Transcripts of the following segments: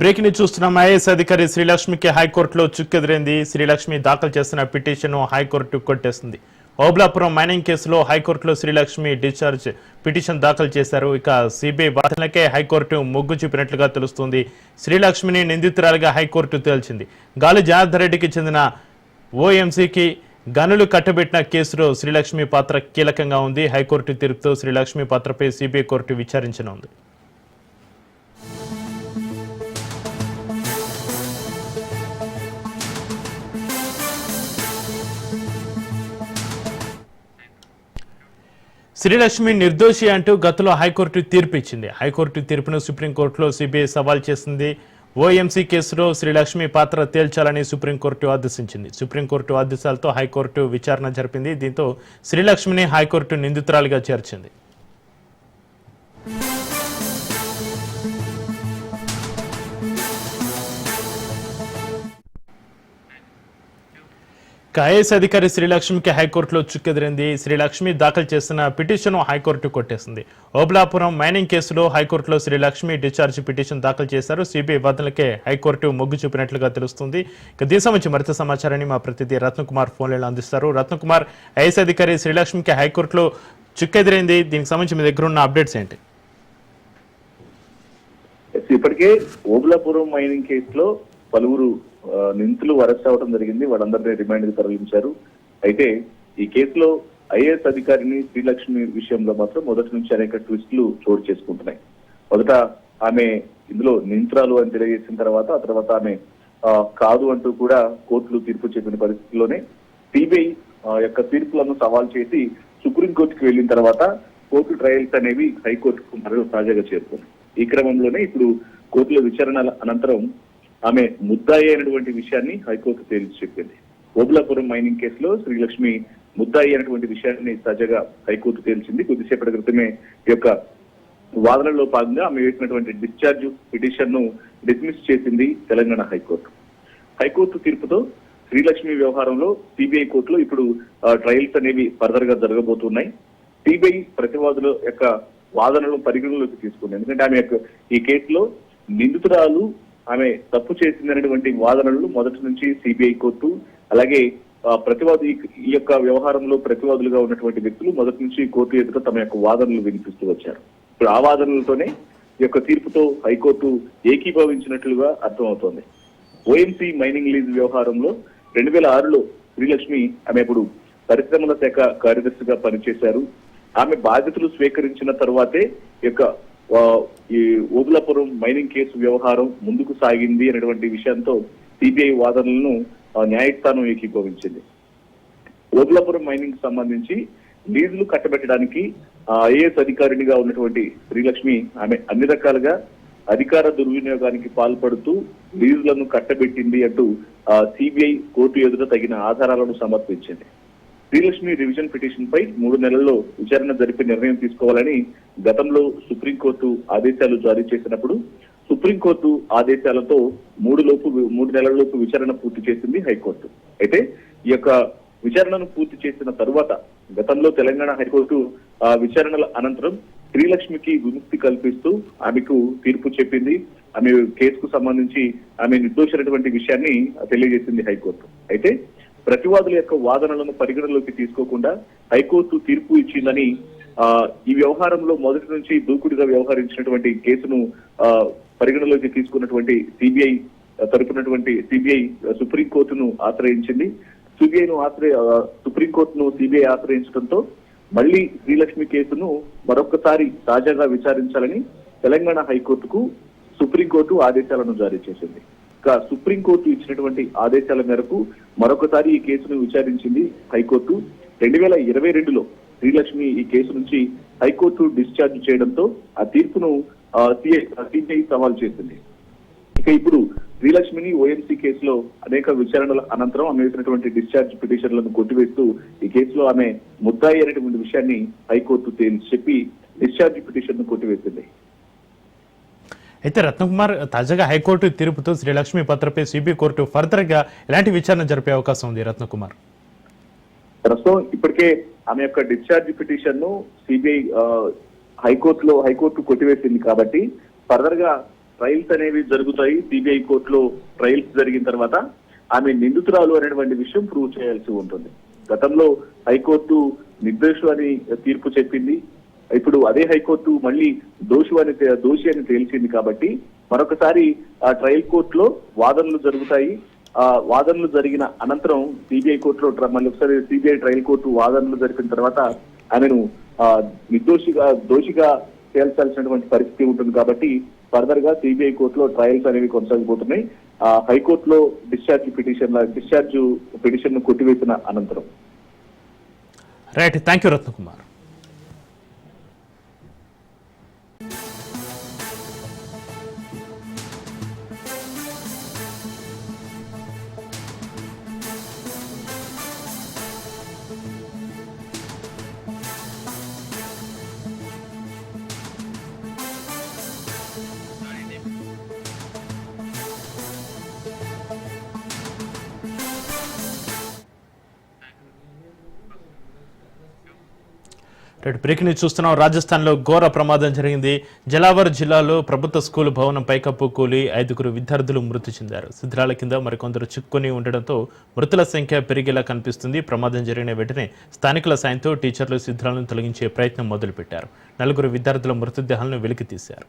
Breaking news చూస్తున్నాం. IAS అధికారి శ్రీలక్ష్మికి హైకోర్టులో చుక్కెదిరింది. శ్రీలక్ష్మి దాఖలు చేసిన పిటిషన్ హైకోర్టు కొట్టేసింది. ఓబులాపురం మైనింగ్ కేసులో హైకోర్టులో శ్రీలక్ష్మి డిశ్చార్జ్ పిటిషన్ దాఖలు చేశారు. ఇక సిబిఐ వాదనలకే హైకోర్టు మొగ్గు చూపినట్లుగా తెలుస్తుంది. శ్రీలక్ష్మిని నిందితురాలుగా హైకోర్టు తేల్చింది. గాలి జనార్దన్ రెడ్డికి చెందిన ఓఎంసీకి గనులు కట్టబెట్టిన కేసులో శ్రీలక్ష్మి పాత్ర కీలకంగా ఉంది. హైకోర్టు తీర్పుతో శ్రీలక్ష్మి పాత్రపై సిబిఐ కోర్టు విచారించనుంది. శ్రీలక్ష్మి నిర్దోషి అంటూ గతంలో హైకోర్టు తీర్పు ఇచ్చింది. హైకోర్టు తీర్పును సుప్రీంకోర్టులో సిబిఐ సవాల్ చేసింది. ఓఎంసీ కేసులో శ్రీలక్ష్మి పాత్ర తేల్చాలని సుప్రీంకోర్టు ఆదేశించింది. సుప్రీంకోర్టు ఆదేశాలతో హైకోర్టు విచారణ జరిపింది. దీంతో శ్రీలక్ష్మిని హైకోర్టు నిందితురాలిగా చేర్చింది. ఐఏఎస్ అధికారి శ్రీలక్ష్మికి హైకోర్టులో చుక్కెదిరింది. శ్రీలక్ష్మి దాఖలు చేసిన పిటిషన్ హైకోర్టు కొట్టేసింది. ఓబులాపురం మైనింగ్ కేసులో హైకోర్టులో శ్రీలక్ష్మి డిశ్చార్జ్ పిటిషన్ దాఖలు చేశారు. సిబిఐ వాదనలకే హైకోర్టు మొగ్గు చూపినట్లుగా తెలుస్తుంది. ఇక దీని సంబంధించి మరింత సమాచారాన్ని మా ప్రతినిధి రత్నకుమార్ ఫోన్లలో అందిస్తారు. రత్నకుమార్, ఐఏఎస్ అధికారి శ్రీలక్ష్మికి హైకోర్టులో చుక్కెదిరింది. దీనికి సంబంధించి మీ దగ్గర ఉన్న అప్డేట్స్ ఏంటి? ఇప్పటికే ఓబులాపురం మైనింగ్ కేసులో పలువురు నిందితులు అరెస్ట్ అవడం జరిగింది. వాళ్ళందరినీ రిమాండ్ కి తరలించారు. అయితే ఈ కేసులో ఐఏఎస్ అధికారిని శ్రీలక్ష్మి విషయంలో మాత్రం మొదటి నుంచి అనేక ట్విస్టులు చోటు చేసుకుంటున్నాయి. మొదట ఆమె ఇందులో నిందితురాలు అని తెలియజేసిన తర్వాత ఆ తర్వాత ఆమె కాదు అంటూ కూడా కోర్టులు తీర్పు చెప్పిన పరిస్థితిలోనే సిబిఐ యొక్క తీర్పులను సవాల్ చేసి సుప్రీంకోర్టుకు వెళ్లిన తర్వాత కోర్టు ట్రయల్స్ అనేవి హైకోర్టుకు మరో తాజాగా చేరుకుంది. ఈ క్రమంలోనే ఇప్పుడు కోర్టుల విచారణ అనంతరం ఆమె ముద్దాయి అయినటువంటి విషయాన్ని హైకోర్టు తేల్చి చెప్పింది. ఓబులాపురం మైనింగ్ కేసులో శ్రీలక్ష్మి ముద్దాయి అయినటువంటి విషయాన్ని తాజాగా హైకోర్టు తేల్చింది. కొద్దిసేపటి క్రితమే ఈ యొక్క వాదనలో భాగంగా ఆమె వేసినటువంటి డిశ్చార్జ్ పిటిషన్ ను డిస్మిస్ చేసింది తెలంగాణ హైకోర్టు. హైకోర్టు తీర్పుతో శ్రీలక్ష్మి వ్యవహారంలో సిబిఐ కోర్టులో ఇప్పుడు ట్రయల్స్ అనేవి ఫర్దర్ గా జరగబోతున్నాయి. సిబిఐ ప్రతివాదుల యొక్క వాదనలు పరిగణలోకి తీసుకుంది. ఎందుకంటే ఆమె యొక్క ఈ కేసులో నిందితురాలు ఆమె తప్పు చేసిందనేటువంటి వాదనలు మొదటి నుంచి సిబిఐ కోర్టు, అలాగే ప్రతివాదు ఈ యొక్క వ్యవహారంలో ప్రతివాదులుగా ఉన్నటువంటి వ్యక్తులు మొదటి నుంచి కోర్టు ఎదుట తమ యొక్క వాదనలు వినిపిస్తూ వచ్చారు. ఇప్పుడు ఆ వాదనలతోనే ఈ యొక్క తీర్పుతో హైకోర్టు ఏకీభవించినట్లుగా అర్థమవుతోంది. ఓఎంసీ మైనింగ్ లీజ్ వ్యవహారంలో 2006లో శ్రీలక్ష్మి ఆమె ఇప్పుడు పరిశ్రమల శాఖ కార్యదర్శిగా పనిచేశారు. ఆమె బాధ్యతలు స్వీకరించిన తర్వాతే ఈ యొక్క ఈ ఓబులాపురం మైనింగ్ కేసు వ్యవహారం ముందుకు సాగింది అనేటువంటి విషయంతో సిబిఐ వాదనలను న్యాయస్థానం ఏకీభవించింది. ఓబులాపురం మైనింగ్ సంబంధించి లీజులు కట్టబెట్టడానికి ఐఏఎస్ అధికారినిగా ఉన్నటువంటి శ్రీలక్ష్మి ఆమె అన్ని రకాలుగా అధికార దుర్వినియోగానికి పాల్పడుతూ లీజులను కట్టబెట్టింది అంటూ సిబిఐ కోర్టు ఎదుట తగిన ఆధారాలను సమర్పించింది. శ్రీలక్ష్మి రివిజన్ పిటిషన్ పై 3 నెలల్లో విచారణ జరిపి నిర్ణయం తీసుకోవాలని గతంలో సుప్రీంకోర్టు ఆదేశాలు జారీ చేసినప్పుడు సుప్రీంకోర్టు ఆదేశాలతో 3 నెలలలోపు విచారణ పూర్తి చేసింది హైకోర్టు. అయితే ఈ యొక్క విచారణను పూర్తి చేసిన తరువాత గతంలో తెలంగాణ హైకోర్టు విచారణల అనంతరం శ్రీలక్ష్మికి విముక్తి కల్పిస్తూ ఆమెకు తీర్పు చెప్పింది. ఆమె కేసుకు సంబంధించి ఆమె నిర్దోషమైనటువంటి విషయాన్ని తెలియజేసింది హైకోర్టు. అయితే ప్రతివాదుల యొక్క వాదనలను పరిగణలోకి తీసుకోకుండా హైకోర్టు తీర్పు ఇచ్చిందని ఈ వ్యవహారంలో మొదటి నుంచి దూకుడుగా వ్యవహరించినటువంటి కేసును పరిగణలోకి తీసుకున్నటువంటి సిబిఐ తరపునటువంటి సిబిఐ సుప్రీంకోర్టును ఆశ్రయించింది. సుప్రీంకోర్టును సిబిఐ ఆశ్రయించడంతో మళ్లీ శ్రీలక్ష్మి కేసును మరొకసారి తాజాగా విచారించాలని తెలంగాణ హైకోర్టుకు సుప్రీంకోర్టు ఆదేశాలను జారీ చేసింది. సుప్రీంకోర్టు ఇచ్చినటువంటి ఆదేశాల మేరకు మరొకసారి ఈ కేసును విచారించింది హైకోర్టు. 2022లో శ్రీలక్ష్మి ఈ కేసు నుంచి హైకోర్టు డిశ్చార్జ్ చేయడంతో ఆ తీర్పును సిబిఐ సవాల్ చేసింది. ఇక ఇప్పుడు శ్రీలక్ష్మిని ఓఎంసీ కేసులో అనేక విచారణల అనంతరం ఆమె వేసినటువంటి డిశ్చార్జ్ పిటిషన్లను కొట్టివేస్తూ ఈ కేసులో ఆమె ముద్దాయి అనేటువంటి విషయాన్ని హైకోర్టు తేల్చి చెప్పి డిశ్చార్జ్ పిటిషన్ ను కొట్టివేసింది. అయితే రత్నకుమార్, తాజాగా హైకోర్టు తీర్పుతో శ్రీలక్ష్మి పత్రపై సిబిఐ కోర్టు ఫర్దర్ గా ఎలాంటి విచారణ జరిపే అవకాశం ఉంది రత్నకుమార్? ప్రస్తుతం ఇప్పటికే ఆమె యొక్క డిశ్చార్జ్ పిటిషన్ ను సిబిఐ హైకోర్టు కొట్టివేసింది కాబట్టి ఫర్దర్ గా ట్రయల్స్ అనేవి జరుగుతాయి. సిబిఐ కోర్టులో ట్రయల్స్ జరిగిన తర్వాత ఆమె నిందితురాలు అనేటువంటి విషయం ప్రూవ్ చేయాల్సి ఉంటుంది. గతంలో హైకోర్టు నిర్దోషు అని తీర్పు చెప్పింది. ఇప్పుడు అదే హైకోర్టు మళ్ళీ దోషి అని తేల్చింది కాబట్టి మరొకసారి ఆ ట్రయల్ కోర్టులో వాదనలు జరుగుతాయి. వాదనలు జరిగిన అనంతరం సిబిఐ కోర్టులో మళ్ళీ ఒకసారి సిబిఐ ట్రయల్ కోర్టు వాదనలు జరిపిన తర్వాత ఆమెను దోషిగా తేల్చాల్సినటువంటి పరిస్థితి ఉంటుంది. కాబట్టి ఫర్దర్ గా సిబిఐ కోర్టులో ట్రయల్స్ అనేవి కొనసాగిపోతున్నాయి. హైకోర్టులో డిశ్చార్జ్ పిటిషన్ ను కొట్టివేసిన అనంతరం. Right, thank you Ratnakumar. Breaking news చూస్తున్నాం. రాజస్థాన్లో ఘోర ప్రమాదం జరిగింది. జలావర్ జిల్లాలో ప్రభుత్వ స్కూల్ భవనం పైకప్పు కూలి 5 విద్యార్థులు మృతి చెందారు. శిథిలాల కింద మరికొందరు చిక్కుని ఉండడంతో మృతుల సంఖ్య పెరిగేలా కనిపిస్తుంది. ప్రమాదం జరిగిన వెంటనే స్థానికుల సాయంతో టీచర్లు శిథిలాలను తొలగించే ప్రయత్నం మొదలుపెట్టారు. 4 విద్యార్థుల మృతదేహాలను వెలికి తీశారు.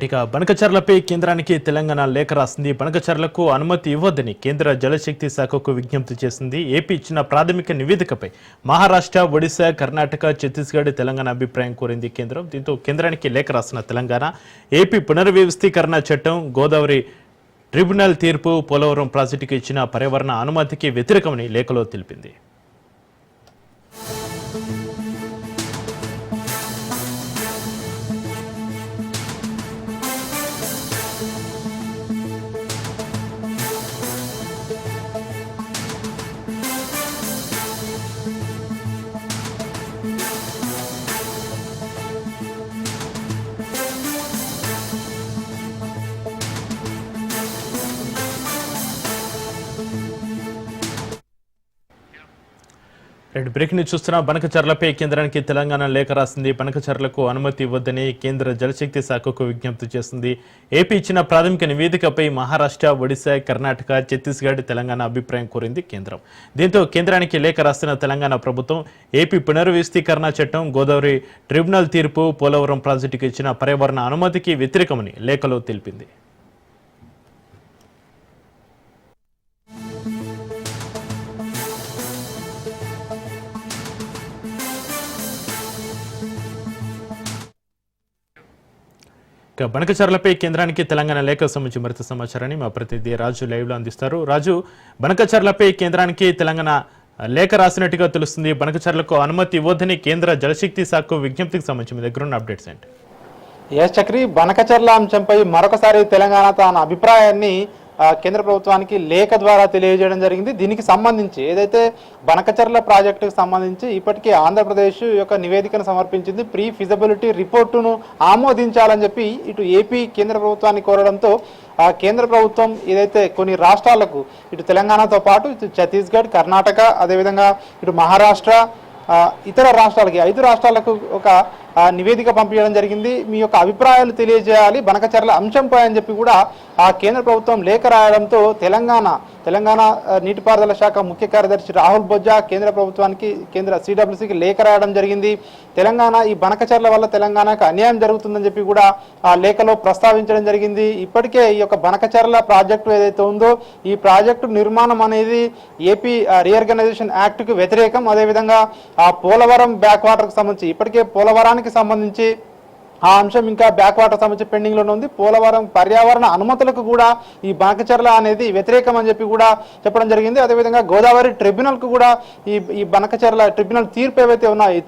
ఇక బనకచర్లపై కేంద్రానికి తెలంగాణ లేఖ రాసింది. బనకచర్లకు అనుమతి ఇవ్వొద్దని కేంద్ర జలశక్తి శాఖకు విజ్ఞప్తి చేసింది. ఏపీ ఇచ్చిన ప్రాథమిక నివేదికపై మహారాష్ట్ర, ఒడిశా, కర్ణాటక, ఛత్తీస్గఢ్, తెలంగాణ అభిప్రాయం కోరింది కేంద్రం. దీంతో కేంద్రానికి లేఖ రాసిన తెలంగాణ ఏపీ పునర్వ్యవస్థీకరణ చట్టం, గోదావరి ట్రిబ్యునల్ తీర్పు, పోలవరం ప్రాజెక్టుకు ఇచ్చిన పర్యావరణ అనుమతికి వ్యతిరేకమని లేఖలో తెలిపింది. బ్రేకింగ్ న్యూస్ చూస్తున్న బనకచర్లపై కేంద్రానికి తెలంగాణ లేఖ రాసింది. బనకచర్లకు అనుమతి ఇవ్వొద్దని కేంద్ర జలశక్తి శాఖకు విజ్ఞప్తి చేసింది. ఏపీ ఇచ్చిన ప్రాథమిక నివేదికపై మహారాష్ట్ర, ఒడిశా, కర్ణాటక, ఛత్తీస్గఢ్, తెలంగాణ అభిప్రాయం కోరింది కేంద్రం. దీంతో కేంద్రానికి లేఖ రాసిన తెలంగాణ ప్రభుత్వం ఏపీ పునర్వ్యవస్థీకరణ చట్టం, గోదావరి ట్రిబ్యునల్ తీర్పు, పోలవరం ప్రాజెక్టుకు ఇచ్చిన పర్యావరణ అనుమతికి వ్యతిరేకమని లేఖలో తెలిపింది. ఇక బనకచర్లపై కేంద్రానికి తెలంగాణ లేఖ సంబంధించి మరింత సమాచారాన్ని మా ప్రతినిధి రాజు లైవ్ లో అందిస్తారు. రాజు, బనకచర్లపై కేంద్రానికి తెలంగాణ లేఖ రాసినట్టుగా తెలుస్తుంది. బనకచర్లకు అనుమతి ఇవ్వొద్దని కేంద్ర జలశక్తి శాఖ విజ్ఞప్తికి సంబంధించి మీ దగ్గర ఉన్న అప్డేట్స్ ఏంటి? చక్రి, బనకచర్ల అంశంపై మరొకసారి తెలంగాణ తన అభిప్రాయాన్ని కేంద్ర ప్రభుత్వానికి లేఖ ద్వారా తెలియజేయడం జరిగింది. దీనికి సంబంధించి ఏదైతే బనకచర్ల ప్రాజెక్టుకు సంబంధించి ఇప్పటికే ఆంధ్రప్రదేశ్ యొక్క నివేదికను సమర్పించింది. ప్రీ ఫిజబిలిటీ రిపోర్టును ఆమోదించాలని చెప్పి ఇటు ఏపీ కేంద్ర ప్రభుత్వాన్ని కోరడంతో కేంద్ర ప్రభుత్వం ఏదైతే కొన్ని రాష్ట్రాలకు ఇటు తెలంగాణతో పాటు ఇటు ఛత్తీస్గఢ్, కర్ణాటక, అదేవిధంగా ఇటు మహారాష్ట్ర, ఇతర రాష్ట్రాలకి 5 రాష్ట్రాలకు ఒక నివేదిక పంపించడం జరిగింది. మీ యొక్క అభిప్రాయాలు తెలియజేయాలి బనకచర్ల అంశంపై అని చెప్పి కూడా కేంద్ర ప్రభుత్వం లేఖ రాయడంతో తెలంగాణ నీటిపారుదల శాఖ ముఖ్య కార్యదర్శి రాహుల్ బొజ్జా కేంద్ర ప్రభుత్వానికి కేంద్ర సిడబ్ల్యూసికి లేఖ రాయడం జరిగింది. తెలంగాణ ఈ బనకచర్ల వల్ల తెలంగాణకు అన్యాయం జరుగుతుందని చెప్పి కూడా ఆ లేఖలో ప్రస్తావించడం జరిగింది. ఇప్పటికే ఈ యొక్క బనకచర్ల ప్రాజెక్టు ఏదైతే ఉందో ఈ ప్రాజెక్టు నిర్మాణం అనేది ఏపీ రీఆర్గనైజేషన్ యాక్ట్కు వ్యతిరేకం. అదేవిధంగా పోలవరం బ్యాక్ వాటర్కి సంబంధించి ఇప్పటికే పోలవరానికి సంబంధించి ఆ అంశం ఇంకా బ్యాక్ వాటర్ సంబంధించి పెండింగ్ లోనే ఉంది. పోలవరం పర్యావరణ అనుమతులకు కూడా ఈ బనకచర్ల అనేది వ్యతిరేకం అని చెప్పి కూడా చెప్పడం జరిగింది. అదేవిధంగా గోదావరి ట్రిబ్యునల్ కు కూడా ఈ బనకచర్ల ట్రిబ్యునల్ తీర్పు ఏవైతే ఉన్నాయో ఈ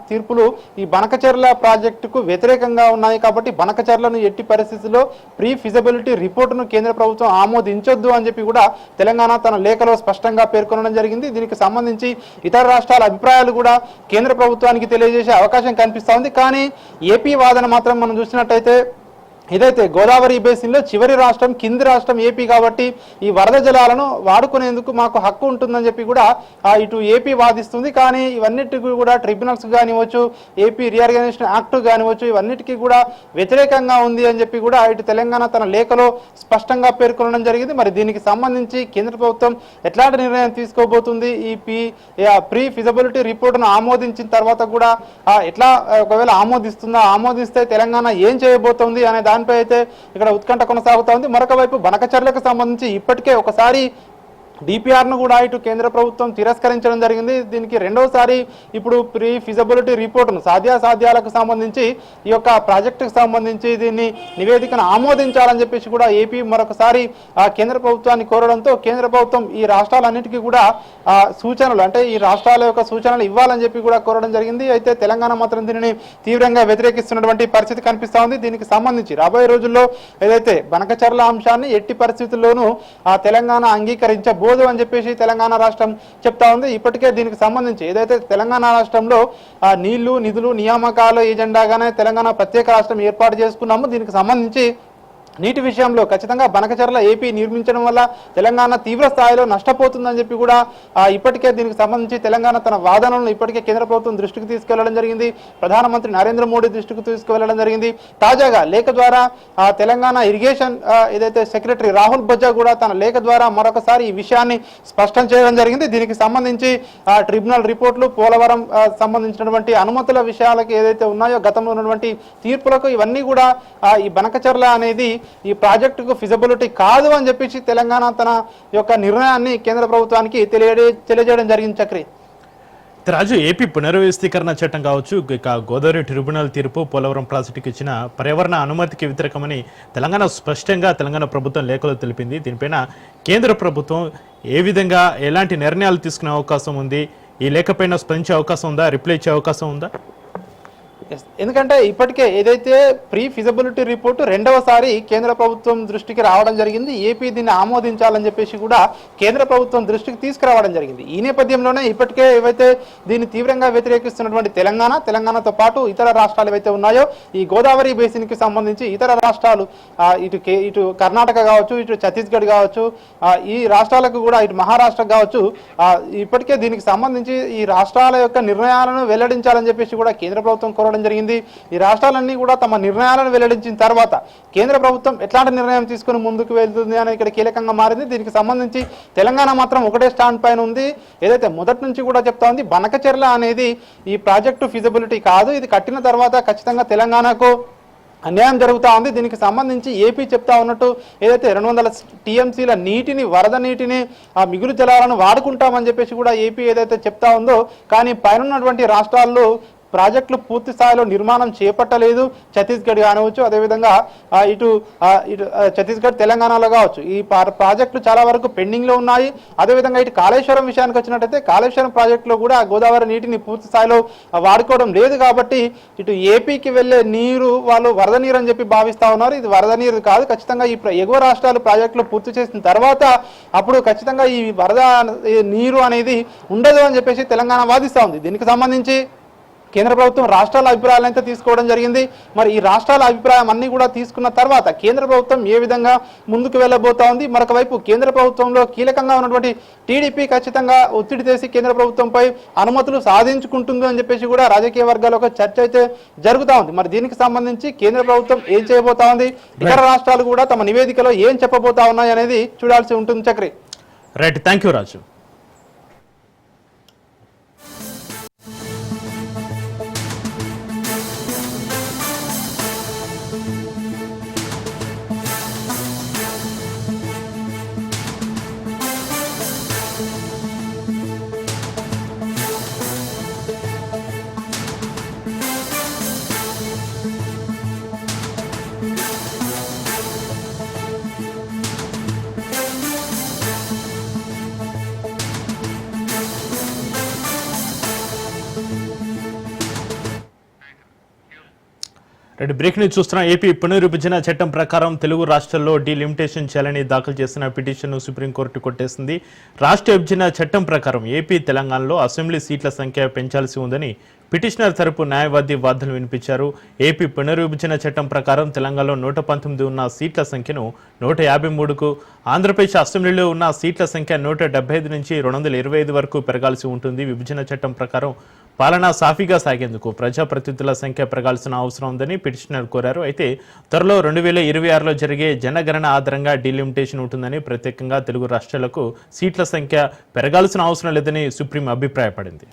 తీర్పులు ఈ బనకచర్ల ప్రాజెక్టుకు వ్యతిరేకంగా ఉన్నాయి. కాబట్టి బనకచర్లను ఎట్టి పరిస్థితుల్లో ప్రీ ఫిజబిలిటీ రిపోర్టును కేంద్ర ప్రభుత్వం ఆమోదించొద్దు అని చెప్పి కూడా తెలంగాణ తన లేఖలో స్పష్టంగా పేర్కొనడం జరిగింది. దీనికి సంబంధించి ఇతర రాష్ట్రాల అభిప్రాయాలు కూడా కేంద్ర ప్రభుత్వానికి తెలియజేసే అవకాశం కనిపిస్తూ ఉంది. కానీ ఏపీ వాదన మాత్రం మనం చూసినట్టయితే ఇదైతే గోదావరి బేసిన్లో చివరి రాష్ట్రం, కింది రాష్ట్రం ఏపీ కాబట్టి ఈ వరద జలాలను వాడుకునేందుకు మాకు హక్కు ఉంటుందని చెప్పి కూడా ఇటు ఏపీ వాదిస్తుంది. కానీ ఇవన్నిటికీ కూడా ట్రిబ్యునల్స్ కానివచ్చు, ఏపీ రీఆర్గనైజేషన్ యాక్ట్ కానివచ్చు, ఇవన్నిటికీ కూడా వ్యతిరేకంగా ఉంది అని చెప్పి కూడా ఇటు తెలంగాణ తన లేఖలో స్పష్టంగా పేర్కొనడం జరిగింది. మరి దీనికి సంబంధించి కేంద్ర ప్రభుత్వం ఎట్లాంటి నిర్ణయం తీసుకోబోతుంది, ఈ ప్రీ ఫిజబిలిటీ రిపోర్టును ఆమోదించిన తర్వాత కూడా ఎట్లా ఒకవేళ ఆమోదిస్తే తెలంగాణ ఏం చేయబోతోంది అనే దానిపై అయితే ఇక్కడ ఉత్కంఠ కొనసాగుతా ఉంది. మరొక వైపు బనకచర్లకు సంబంధించి ఇప్పటికే ఒకసారి డిపిఆర్ను కూడా ఇటు కేంద్ర ప్రభుత్వం తిరస్కరించడం జరిగింది. దీనికి రెండోసారి ఇప్పుడు ప్రీ ఫిజబిలిటీ రిపోర్టును సాధ్యాసాధ్యాలకు సంబంధించి ఈ యొక్క ప్రాజెక్టుకు సంబంధించి దీన్ని నివేదికను ఆమోదించాలని చెప్పేసి కూడా ఏపీ మరొకసారి కేంద్ర ప్రభుత్వాన్ని కోరడంతో కేంద్ర ప్రభుత్వం ఈ రాష్ట్రాలన్నిటికీ కూడా సూచనలు అంటే ఈ రాష్ట్రాల యొక్క సూచనలు ఇవ్వాలని చెప్పి కూడా కోరడం జరిగింది. అయితే తెలంగాణ మాత్రం దీనిని తీవ్రంగా వ్యతిరేకిస్తున్నటువంటి పరిస్థితి కనిపిస్తూ ఉంది. దీనికి సంబంధించి రాబోయే రోజుల్లో ఏదైతే బనకచర్ల అంశాన్ని ఎట్టి పరిస్థితుల్లోనూ తెలంగాణ అంగీకరించబోదు అని చెప్పేసి తెలంగాణ రాష్ట్రం చెప్తా ఉంది. ఇప్పటికే దీనికి సంబంధించి ఏదైతే తెలంగాణ రాష్ట్రంలో నీళ్లు, నిధులు, నియామకాల ఏజెండాగానే తెలంగాణ ప్రత్యేక రాష్ట్రం ఏర్పాటు చేసుకున్నాము. దీనికి సంబంధించి నీటి విషయంలో ఖచ్చితంగా బనకచర్ల ఏపీ నిర్మించడం వల్ల తెలంగాణ తీవ్ర స్థాయిలో నష్టపోతుందని చెప్పి కూడా ఇప్పటికే దీనికి సంబంధించి తెలంగాణ తన వాదనలను ఇప్పటికే కేంద్ర ప్రభుత్వం దృష్టికి తీసుకెళ్లడం జరిగింది. ప్రధానమంత్రి నరేంద్ర మోడీ దృష్టికి తీసుకువెళ్లడం జరిగింది. తాజాగా లేఖ ద్వారా తెలంగాణ ఇరిగేషన్ ఏదైతే సెక్రటరీ రాహుల్ బొజ్జా కూడా తన లేఖ ద్వారా మరొకసారి ఈ విషయాన్ని స్పష్టం చేయడం జరిగింది. దీనికి సంబంధించి ట్రిబ్యునల్ రిపోర్టులు, పోలవరం సంబంధించినటువంటి అనుమతుల విషయాలకు ఏదైతే ఉన్నాయో గతంలో ఉన్నటువంటి తీర్పులకు ఇవన్నీ కూడా ఈ బనకచర్ల అనేది ఈ ప్రాజెక్టుకు ఫిజబిలిటీ కాదు అని చెప్పేసి తెలంగాణ తన యొక్క నిర్ణయాన్ని కేంద్ర ప్రభుత్వానికి తెలియజేయడం జరిగింది. చక్రి రాజు, ఏపీ పునర్వ్యవస్థీకరణ చట్టం కావచ్చు, ఇక గోదావరి ట్రిబ్యునల్ తీర్పు, పోలవరం ప్రాజెక్టుకి ఇచ్చిన పర్యావరణ అనుమతికి వ్యతిరేకమని తెలంగాణ ప్రభుత్వం లేఖలో తెలిపింది. దీనిపైన కేంద్ర ప్రభుత్వం ఏ విధంగా ఎలాంటి నిర్ణయాలు తీసుకునే అవకాశం ఉంది? ఈ లేఖపైన స్పందించే అవకాశం ఉందా? రిప్లై ఇచ్చే అవకాశం ఉందా? ఎందుకంటే ఇప్పటికే ఏదైతే ప్రీ ఫిజబిలిటీ రిపోర్టు రెండవసారి కేంద్ర ప్రభుత్వం దృష్టికి రావడం జరిగింది. ఏపీ దీన్ని ఆమోదించాలని చెప్పేసి కూడా కేంద్ర ప్రభుత్వం దృష్టికి తీసుకురావడం జరిగింది. ఈ నేపథ్యంలోనే ఇప్పటికే ఏవైతే దీన్ని తీవ్రంగా వ్యతిరేకిస్తున్నటువంటి తెలంగాణతో పాటు ఇతర రాష్ట్రాలు ఏవైతే ఉన్నాయో ఈ గోదావరి బేసిన్కి సంబంధించి ఇతర రాష్ట్రాలు ఇటు కర్ణాటక కావచ్చు, ఇటు ఛత్తీస్గఢ్ కావచ్చు, ఈ రాష్ట్రాలకు కూడా ఇటు మహారాష్ట్ర కావచ్చు, ఇప్పటికే దీనికి సంబంధించి ఈ రాష్ట్రాల యొక్క నిర్ణయాలను వెల్లడించాలని చెప్పేసి కూడా కేంద్ర ప్రభుత్వం కోరడం జరిగింది. ఈ రాష్ట్రాలన్నీ కూడా తమ నిర్ణయాలను వెల్లడించిన తర్వాత కేంద్ర ప్రభుత్వం ఎట్లాంటి నిర్ణయం తీసుకుని ముందుకు వెళ్తుంది అనేది ఇక్కడ కీలకంగా మారింది. దీనికి సంబంధించి తెలంగాణ మాత్రం ఒకటే స్టాండ్ పైన ఉంది. ఏదైతే మొదటి నుంచి కూడా చెప్తా ఉంది బనకచర్ల అనేది ఈ ప్రాజెక్టు ఫిజిబిలిటీ కాదు, ఇది కట్టిన తర్వాత ఖచ్చితంగా తెలంగాణకు అన్యాయం జరుగుతూ ఉంది. దీనికి సంబంధించి ఏపీ చెప్తా ఉన్నట్టు ఏదైతే 200 టీఎంసీల నీటిని, వరద నీటిని, ఆ మిగులు జలాలను వాడుకుంటామని చెప్పేసి కూడా ఏపీ ఏదైతే చెప్తా ఉందో, కానీ పైన ఉన్నటువంటి రాష్ట్రాల్లో ప్రాజెక్టులు పూర్తి స్థాయిలో నిర్మాణం చేపట్టలేదు ఛత్తీస్గఢ్ కానివచ్చు, అదేవిధంగా ఇటు ఛత్తీస్గఢ్ తెలంగాణలో కావచ్చు. ఈ ప్రాజెక్టులు చాలా వరకు పెండింగ్ లో ఉన్నాయి. అదేవిధంగా ఇటు కాళేశ్వరం విషయానికి వచ్చినట్టయితే కాళేశ్వరం ప్రాజెక్టులో కూడా గోదావరి నీటిని పూర్తి స్థాయిలో వాడుకోవడం లేదు. కాబట్టి ఇటు ఏపీకి వెళ్లే నీరు వాళ్ళు వరద నీరు అని చెప్పి భావిస్తా ఉన్నారు. ఇది వరద నీరు కాదు, ఖచ్చితంగా ఈ ఎగువ రాష్ట్రాలు ప్రాజెక్టులు పూర్తి చేసిన తర్వాత అప్పుడు ఖచ్చితంగా ఈ వరద నీరు అనేది ఉండదు అని చెప్పేసి తెలంగాణ వాదిస్తా ఉంది. దీనికి సంబంధించి కేంద్ర ప్రభుత్వం రాష్ట్రాల అభిప్రాయాలు అయితే తీసుకోవడం జరిగింది. మరి ఈ రాష్ట్రాల అభిప్రాయం అన్ని కూడా తీసుకున్న తర్వాత కేంద్ర ప్రభుత్వం ఏ విధంగా ముందుకు వెళ్ళబోతా ఉంది. మరొక వైపు కేంద్ర ప్రభుత్వంలో కీలకంగా ఉన్నటువంటి టీడీపీ ఖచ్చితంగా ఒత్తిడి చేసి కేంద్ర ప్రభుత్వంపై అనుమతులు సాధించుకుంటుంది అని చెప్పేసి కూడా రాజకీయ వర్గాల్లో ఒక చర్చ అయితే జరుగుతూ ఉంది. మరి దీనికి సంబంధించి కేంద్ర ప్రభుత్వం ఏం చేయబోతా ఉంది, ఇతర రాష్ట్రాలు కూడా తమ నివేదికలో ఏం చెప్పబోతా ఉన్నాయి అనేది చూడాల్సి ఉంటుంది. Chakri. Right, thank you Raju. Reddy break ని చూస్తున్నాం. ఏపీ పునర్విభజన చట్టం ప్రకారం తెలుగు రాష్ట్రాల్లో డీలిమిటేషన్ చేయాలని దాఖలు చేసిన పిటిషన్ను సుప్రీంకోర్టు కొట్టేసింది. రాష్ట్ర విభజన చట్టం ప్రకారం ఏపీ తెలంగాణలో అసెంబ్లీ సీట్ల సంఖ్య పెంచాల్సి ఉందని పిటిషనర్ తరపు న్యాయవాది వాదనలు వినిపించారు. ఏపీ పునర్విభజన చట్టం ప్రకారం తెలంగాణలో 119 ఉన్న సీట్ల సంఖ్యను 153కు, ఆంధ్రప్రదేశ్ అసెంబ్లీలో ఉన్న సీట్ల సంఖ్య 175 నుంచి 225 వరకు పెరగాల్సి ఉంటుంది. విభజన చట్టం ప్రకారం పాలన సాఫీగా సాగేందుకు ప్రజాప్రతినిధుల సంఖ్య పెరగాల్సిన అవసరం ఉందని పిటిషనర్ కోరారు. అయితే త్వరలో 2026లో జరిగే జనగణన ఆధారంగా డీలిమిటేషన్ ఉంటుందని, ప్రత్యేకంగా తెలుగు రాష్ట్రాలకు సీట్ల సంఖ్య పెరగాల్సిన అవసరం లేదని సుప్రీం అభిప్రాయపడింది.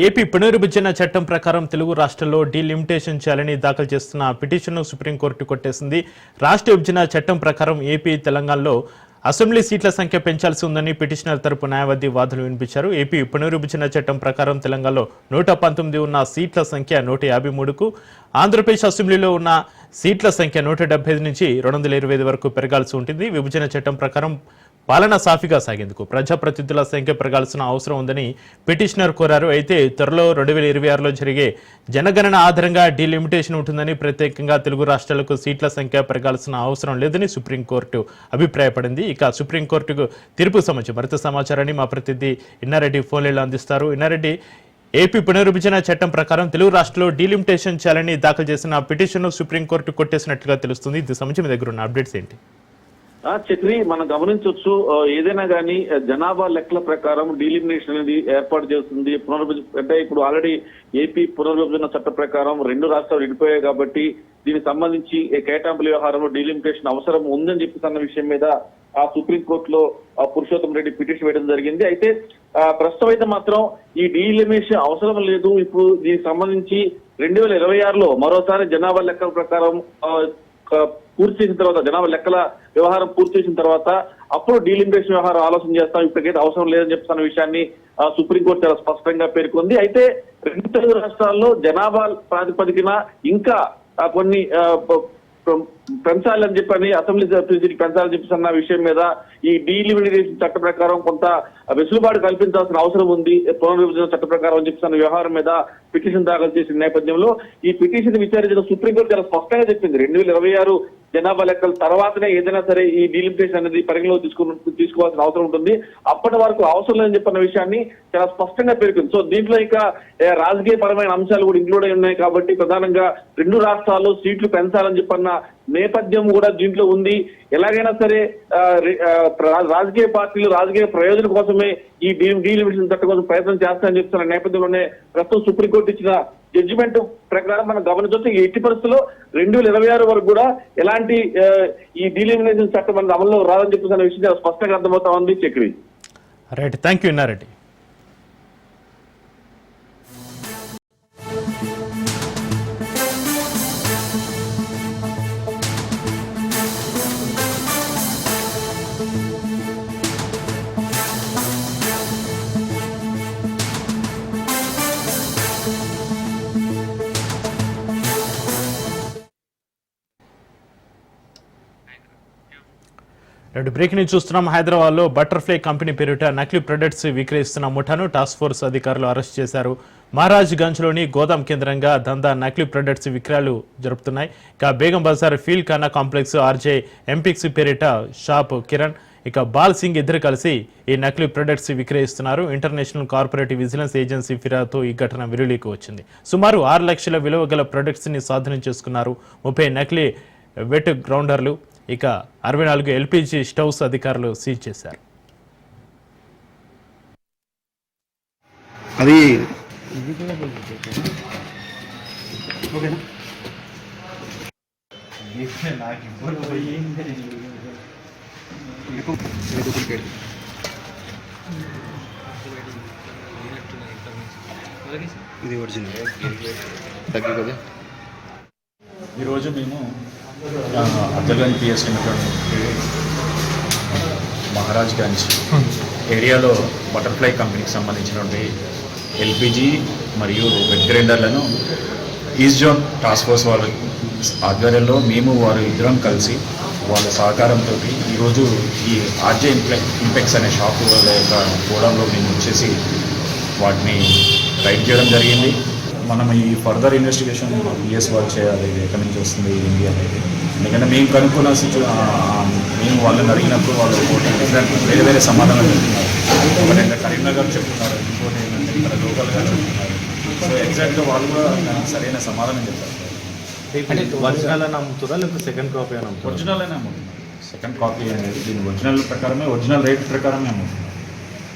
ఏపీ పునర్విభజన చట్టం ప్రకారం తెలుగు రాష్ట్రాల్లో డీలిమిటేషన్ చేయాలని దాఖలు చేస్తున్న పిటిషన్ను సుప్రీంకోర్టు కొట్టేసింది. రాష్ట్ర విభజన చట్టం ప్రకారం ఏపీ తెలంగాణలో అసెంబ్లీ సీట్ల సంఖ్య పెంచాల్సి ఉందని పిటిషనర్ తరపు న్యాయవాది వాదనలు వినిపించారు. ఏపీ పునర్విభజన చట్టం ప్రకారం తెలంగాణలో 119 ఉన్న సీట్ల సంఖ్య 153కు, ఆంధ్రప్రదేశ్ అసెంబ్లీలో ఉన్న సీట్ల సంఖ్య 175 నుంచి 225 వరకు పెరగాల్సి ఉంటుంది. విభజన చట్టం ప్రకారం పాలన సాఫీగా సాగేందుకు ప్రజాప్రతినిధుల సంఖ్య పెరగాల్సిన అవసరం ఉందని పిటిషనర్ కోరారు. అయితే త్వరలో 2026లో జరిగే జనగణన ఆధారంగా డీలిమిటేషన్ ఉంటుందని, ప్రత్యేకంగా తెలుగు రాష్ట్రాలకు సీట్ల సంఖ్య పెరగాల్సిన అవసరం లేదని సుప్రీంకోర్టు అభిప్రాయపడింది. ఇక సుప్రీంకోర్టుకు తీర్పు సంబంధించి మరింత సమాచారాన్ని మా ప్రతినిధి ఇన్నారెడ్డి ఫోన్లో అందిస్తారు. ఇన్నారెడ్డి, ఏపీ పునర్విభజన చట్టం ప్రకారం తెలుగు రాష్ట్రంలో డీలిమిటేషన్ చేయాలని దాఖలు చేసిన పిటిషన్ను సుప్రీంకోర్టు కొట్టేసినట్లుగా తెలుస్తుంది. ఇది సంబంధించి మీ దగ్గర ఉన్న అప్డేట్స్ ఏంటి? చక్రి, మనం గమనించవచ్చు, ఏదైనా కానీ జనాభా లెక్కల ప్రకారం డీలిమినేషన్ అనేది ఏర్పాటు చేస్తుంది. అంటే ఇప్పుడు ఆల్రెడీ ఏపీ పునర్విభజన చట్ట ప్రకారం 2 రాష్ట్రాలు విడిపోయాయి కాబట్టి దీనికి సంబంధించి కేటాంపుల వ్యవహారంలో డీలిమిటేషన్ అవసరం ఉందని చెప్పి అన్న విషయం మీద ఆ సుప్రీంకోర్టులో పురుషోత్తం రెడ్డి పిటిషన్ వేయడం జరిగింది. అయితే ప్రస్తుతం అయితే మాత్రం ఈ డీలిమిటేషన్ అవసరం లేదు. ఇప్పుడు దీనికి సంబంధించి 2026లో మరోసారి జనాభా లెక్కల ప్రకారం పూర్తి చేసిన తర్వాత, జనాభా లెక్కల వ్యవహారం పూర్తి చేసిన తర్వాత అప్పుడు డీలిమిటేషన్ వ్యవహారం ఆలోచన చేస్తాం, ఇప్పటికైతే అవసరం లేదని చెప్తున్న విషయాన్ని సుప్రీంకోర్టు చాలా స్పష్టంగా పేర్కొంది. అయితే 2 తెలుగు రాష్ట్రాల్లో జనాభా ప్రాతిపదికన ఇంకా కొన్ని పెంచాలని చెప్పని, అసెంబ్లీ సీట్ పెంచాలని చెప్పి అన్న విషయం మీద ఈ డీలిమిటేషన్ చట్ట ప్రకారం కొంత వెసులుబాటు కల్పించాల్సిన అవసరం ఉంది పునర్విభజన చట్ట ప్రకారం అని చెప్పిన వ్యవహారం మీద పిటిషన్ దాఖలు చేసిన నేపథ్యంలో ఈ పిటిషన్ విచారించిన సుప్రీంకోర్టు చాలా స్పష్టంగా చెప్పింది 2026 జనాభా లెక్కల తర్వాతనే ఏదైనా సరే ఈ డీలిమిటేషన్ అనేది పరిగణలో తీసుకోవాల్సిన అవసరం ఉంటుంది. అప్పటి వరకు అవసరం లేదని చెప్పిన విషయాన్ని చాలా స్పష్టంగా పేర్కొంది. సో దీంట్లో ఇంకా రాజకీయ పరమైన అంశాలు కూడా ఇంక్లూడ్ అయి ఉన్నాయి కాబట్టి ప్రధానంగా 2 రాష్ట్రాల్లో సీట్లు పెంచాలని చెప్పన్న నేపథ్యం కూడా దీంట్లో ఉంది. ఎలాగైనా సరే రాజకీయ పార్టీలు రాజకీయ ప్రయోజనం కోసమే ఈ డీలిమిటేషన్ చట్టం కోసం ప్రయత్నం చేస్తారని చెప్తున్న నేపథ్యంలోనే ప్రస్తుతం సుప్రీంకోర్టు ఇచ్చిన జడ్జిమెంట్ ప్రకారం మనం గమనించవచ్చు. ఈ ఎట్టి పరిస్థితుల్లో 2026 వరకు కూడా ఎలాంటి ఈ డీలిమిటేషన్ చట్టం మన అమల్లో రాదని చెప్తున్న విషయం స్పష్టంగా అర్థమవుతా ఉంది. Chakri right, thank you Inna Reddy. Break ని చూస్తున్నాం. హైదరాబాద్ లో బటర్ఫ్లై కంపెనీ పేరిట నకిలీ ప్రొడక్ట్స్ విక్రయిస్తున్న ముఠాను టాస్క్ ఫోర్స్ అధికారులు అరెస్ట్ చేశారు. మహారాజ్ గంజ్ లోని గోదాం కేంద్రంగా దందా నకిలీ ప్రొడక్ట్స్ విక్రయాలు జరుపుతున్నాయి. ఇక బేగం బజార్ ఫీల్ ఖానా కాంప్లెక్స్ ఆర్జే ఎంపిక్స్ పేరిట షాప్ కిరణ్ ఇక బాల్ సింగ్ ఇద్దరు కలిసి ఈ నకిలీ ప్రొడక్ట్స్ విక్రయిస్తున్నారు. ఇంటర్నేషనల్ కార్పొరేట్ విజిలెన్స్ ఏజెన్సీ ఫిర్యాదుతో ఈ ఘటన వెలుగులోకి వచ్చింది. సుమారు 6 లక్షల విలువ గల ప్రొడక్ట్స్ ని స్వాధీనం చేసుకున్నారు. 30 నకిలీ వెట్ గ్రౌండర్లు ఇక 64 ఎల్పిజి స్టవ్స్ అధికారులు సీజ్ చేశారు. అది ఇది ఒరిజినల్ తగ్గి కదా. ఈరోజు మేము అబ్దుల్గంజ్ పిఎస్ లిమిటెడ్ మహారాజ్ గంజ్ ఏరియాలో బటర్ఫ్లై కంపెనీకి సంబంధించినటువంటి ఎల్పిజి మరియు వెట్ గ్రైండర్లను ఈస్ట్ జోన్ టాస్క్ ఫోర్స్ వాళ్ళ ఆధ్వర్యంలో మేము వారు ఇద్దరం కలిసి వాళ్ళ సహకారంతో ఈరోజు ఈ ఆర్జే ఇంపెక్స్ అనే షాప్ వాళ్ళ యొక్క గోడంలో మేము వచ్చేసి వాటిని రైడ్ చేయడం జరిగింది. మనం ఈ ఫర్దర్ ఇన్వెస్టిగేషన్ పిఎస్ వాళ్ళు చేయాలి, ఇది ఎక్కడి నుంచి వస్తుంది ఏంటి అనేది. ఎందుకంటే మేము కనుక్కున్న మేము వాళ్ళని అడిగినప్పుడు వాళ్ళు డిఫరెంట్ వేరే సమాధానాలు చెప్తున్నారు. ఒకటైతే కరీంనగర్ చెప్తున్నారు, ఇంకోటి ఏంటంటే ఇక్కడ లోకల్గా చెప్తున్నారు. సో ఎగ్జాక్ట్గా వాళ్ళు కూడా దానికి సరైన సమాధానం చెప్తారు. ఒరిజినల్ అని అమ్ముతారా లేకపోతే సెకండ్ కాపీ అని అమ్ముతారా? ఒరిజినల్ అనే అమ్ముతున్నారు. సెకండ్ కాపీ అనేది దీని ఒరిజినల్ ప్రకారమే, ఒరిజినల్ రేట్ ప్రకారమే అమ్ముతున్నారు.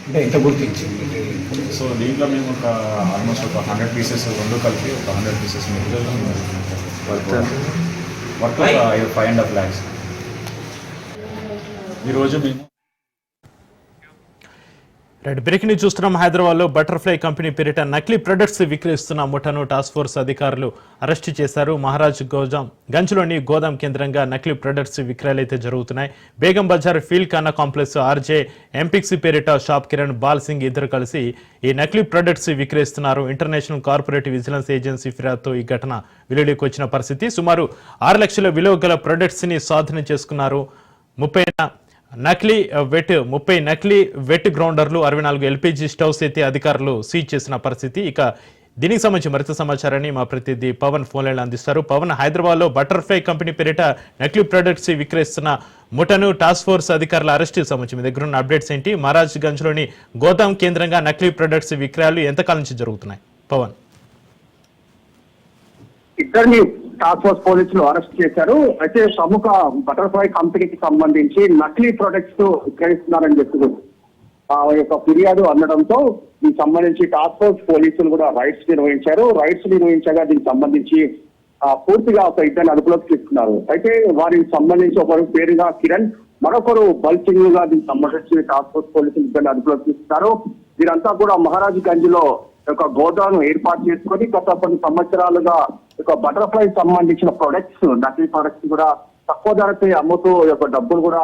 అంటే ఎంత గుర్తించింది? సో దీంట్లో మేము ఆల్మోస్ట్ ఒక 100 పీసెస్ రెండు కలిపి ఒక 100 పీసెస్ వర్క్ 5.5 lakhs. ఈరోజు మేము బ్రేకింగ్ న్యూస్ చూస్తున్నాం. హైదరాబాద్ లో బటర్ఫ్లై కంపెనీ పేరిట నకిలీ ప్రొడక్ట్స్ విక్రయిస్తున్న ముఠాను టాస్క్ ఫోర్స్ అధికారులు అరెస్టు చేశారు. మహారాజ్ గంజ్లోని గోదాం కేంద్రంగా నకిలీ ప్రొడక్ట్స్ విక్రయాలు అయితే జరుగుతున్నాయి. బేగం బజార్ ఫీల్ ఖానా కాంప్లెక్స్ ఆర్జే ఎంపిక్స్ పేరిట షాప్ కిరణ్ బాల్ సింగ్ ఇద్దరు కలిసి ఈ నకిలీ ప్రొడక్ట్స్ విక్రయిస్తున్నారు. ఇంటర్నేషనల్ కార్పొరేట్ విజిలెన్స్ ఏజెన్సీ ఫిర్యాదుతో ఈ ఘటన వెలుగులోకి వచ్చిన పరిస్థితి. సుమారు 6 లక్షల విలువ గల ప్రొడక్ట్స్ ని స్వాధీనం చేసుకున్నారు. 30 నకిలీ వెట్ గ్రౌండర్లు, 64 ఎల్పిజి స్టవ్స్ అయితే అధికారులు సీజ్ చేసిన పరిస్థితి. ఇక దీనికి సంబంధించి మరింత సమాచారాన్ని మా ప్రతినిధి పవన్ ఫోన్ లైన్ అందిస్తారు. పవన్, హైదరాబాద్ లో బటర్ఫ్లై కంపెనీ పేరిట నకిలీ ప్రొడక్ట్స్ విక్రయిస్తున్న ముఠాను టాస్క్ ఫోర్స్ అధికారుల అరెస్టు సంబంధించి మీ దగ్గర ఉన్న అప్డేట్స్ ఏంటి? మహారాజ్ గంజ్ లోని గోదాం కేంద్రంగా నకిలీ ప్రొడక్ట్స్ విక్రయాలు ఎంతకాలం నుంచి జరుగుతున్నాయి? పవన్, ఇద్దరిని టాస్క్ ఫోర్స్ పోలీసులు అరెస్ట్ చేశారు. అయితే ప్రముఖ బటర్ఫ్లై కంపెనీకి సంబంధించి నకిలీ ప్రొడక్ట్స్ విక్రయిస్తున్నారని చెప్పి ఆ యొక్క ఫిర్యాదు అందడంతో దీనికి సంబంధించి టాస్క్ ఫోర్స్ పోలీసులు కూడా రైడ్స్ నిర్వహించగా దీనికి సంబంధించి పూర్తిగా ఒక ఇద్దరిని అదుపులోకి తీసుకున్నారు. అయితే వారికి సంబంధించి ఒకరు పేరుగా కిరణ్, మరొకరు బల్సింగ్ గా దీనికి సంబంధించి టాస్క్ ఫోర్స్ పోలీసులు ఇద్దరిని అదుపులోకి తీసుకున్నారు. వీరంతా కూడా మహారాజ్ గంజ్ లో ఒక గోదాను ఏర్పాటు చేసుకొని గత కొన్ని సంవత్సరాలుగా ఒక బటర్ఫ్లై సంబంధించిన ప్రొడక్ట్స్, నకిలీ ప్రొడక్ట్స్ కూడా తక్కువ ధరపై అమ్ముతూ యొక్క డబ్బులు కూడా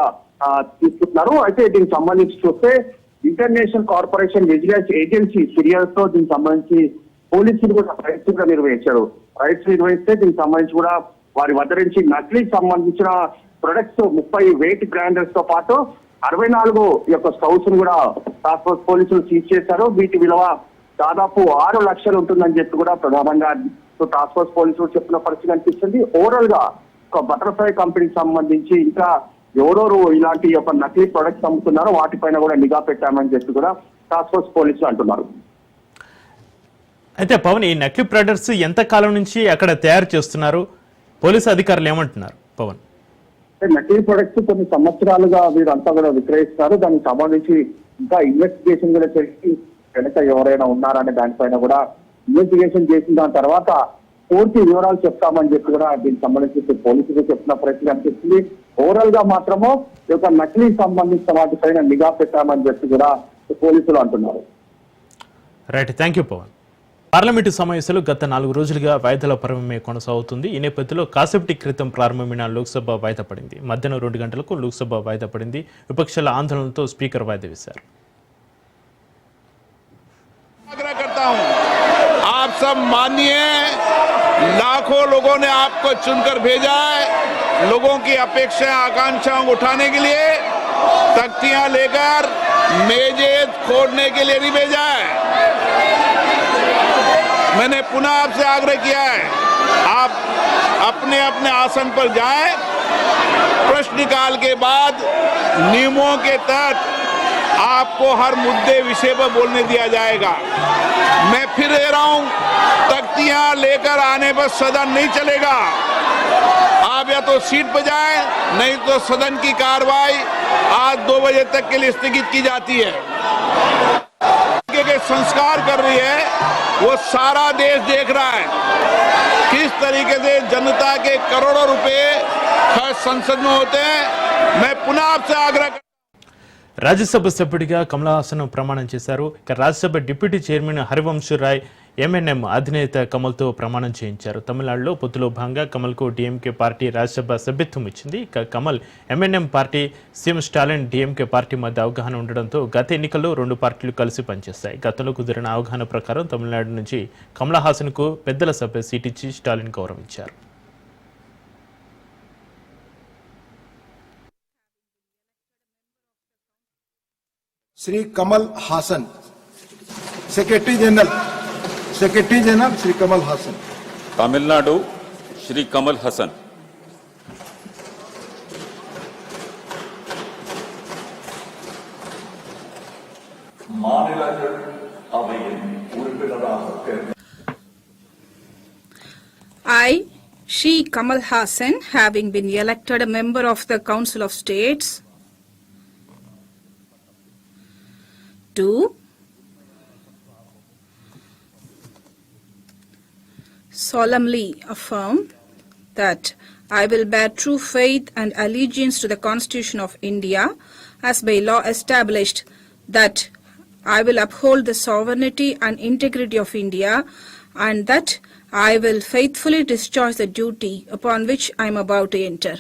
తీసుకుంటున్నారు. అయితే దీనికి సంబంధించి చూస్తే ఇంటర్నేషనల్ కార్పొరేషన్ విజిలెన్స్ ఏజెన్సీ ఫిర్యాదుతో దీనికి సంబంధించి పోలీసులు కూడా రైడ్స్ కూడా నిర్వహించారు. రైడ్స్ నిర్వహిస్తే దీనికి సంబంధించి కూడా వారి వద్ద నుంచి నకిలీకి సంబంధించిన ప్రొడక్ట్స్ 30 వెయిట్ గ్రైండర్స్ తో పాటు 64 యొక్క స్టవ్స్ కూడా టాస్క్ ఫోర్స్ పోలీసులు సీజ్ చేశారు. వీటి విలువ దాదాపు 6 లక్షలు ఉంటుందని చెప్పి కూడా ప్రధానంగా టాస్క్ ఫోర్స్ పోలీసులు చెప్పిన పరిస్థితి కనిపిస్తుంది. ఓవరాల్ గా ఒక బటర్ఫ్లై కంపెనీకి సంబంధించి ఇంకా ఎవరెవరు ఇలాంటి ఒక నకిలీ ప్రొడక్ట్స్ అమ్ముతున్నారో వాటిపైన కూడా నిఘా పెట్టామని చెప్పి కూడా టాస్క్ ఫోర్స్ పోలీసులు అంటున్నారు. అయితే పవన్, ఈ నకిలీ ప్రొడక్ట్స్ ఎంత కాలం నుంచి అక్కడ తయారు చేస్తున్నారు? పోలీసు అధికారులు ఏమంటున్నారు? పవన్. నకిలీ ప్రొడక్ట్స్ కొన్ని సంవత్సరాలుగా వీరంతా కూడా విక్రయిస్తారు. దానికి సంబంధించి ఇంకా ఇన్వెస్టిగేషన్ కూడా చేసి వెనక ఎవరైనా ఉన్నారనే దానిపైన కూడా ఇన్వెస్టిగేషన్ చేసిన దాని తర్వాత పూర్తి వివరాలు చెప్తామని చెప్పి కూడా దీనికి సంబంధించి పోలీసులు చెప్తున్న పరిస్థితి అనిపిస్తుంది. ఓవరాల్ గా మాత్రము ఈ యొక్క నకిలీ సంబంధించిన వాటిపైన నిఘా పెట్టామని చెప్పి కూడా పోలీసులు అంటున్నారు. Right, thank you Pawan. Parliament సమావేశాలు గత 4 రోజులుగా వాయిదాల పర్వమే కొనసాగుతుంది. ఈ నేపథ్యంలో కాసేపటి క్రితం ప్రారంభమైన లోక్సభ వాయిదా పడింది. మధ్యాహ్నం 2 గంటలకు లోక్సభ వాయిదా పడింది. విపక్షాల ఆందోళనతో స్పీకర్ వాయిదా వేశారు. आग्रह करता हूं, आप सब मानिए, लाखों लोगों ने आपको चुनकर भेजा है, लोगों की अपेक्षाएं आकांक्षाओं को उठाने के लिए तख्तियां लेकर मेजें खोदने के लिए नहीं भेजा है। मैंने पुनः आपसे आग्रह किया है, आप अपने अपने आसन पर जाएं, प्रश्नकाल के बाद नियमों के तहत आपको हर मुद्दे विषय पर बोलने दिया जाएगा। मैं फिर कह रहा हूं, तख्तियां लेकर आने पर सदन नहीं चलेगा। आप या तो सीट पर जाएं, नहीं तो सदन की कार्रवाई आज 2 बजे तक के लिए स्थगित की जाती है। के संस्कार कर रही है, वो सारा देश देख रहा है किस तरीके से जनता के करोड़ों रुपए खर्च संसद में होते हैं। मैं पुनः आपसे आग्रह రాజ్యసభ సభ్యుడిగా కమల్ హాసన్ ప్రమాణం చేశారు. ఇక Rajya Sabha deputy chairman Harivansh Rai MNM అధినేత కమల్తో ప్రమాణం చేయించారు. తమిళనాడులో పొత్తులో భాగంగా కమల్కు డిఎంకే పార్టీ రాజ్యసభ సభ్యత్వం ఇచ్చింది. ఇక Kamal M&M party, CM Stalin DMK party మధ్య అవగాహన ఉండడంతో గత ఎన్నికల్లో 2 పార్టీలు కలిసి పనిచేస్తాయి. గతంలో కుదిరిన అవగాహన ప్రకారం తమిళనాడు నుంచి కమల్ హాసన్కు పెద్దల సభ సీట్ ఇచ్చి స్టాలిన్ గౌరవించారు. Shri Kamal Haasan, secretary general Shri Kamal Haasan. Tamil Nadu Shri Kamal Haasan. I, Shri Kamal Hassan, having been elected a member of the Council of States, do solemnly affirm that I will bear true faith and allegiance to the Constitution of India as by law established, that I will uphold the sovereignty and integrity of India, and that I will faithfully discharge the duty upon which I am about to enter.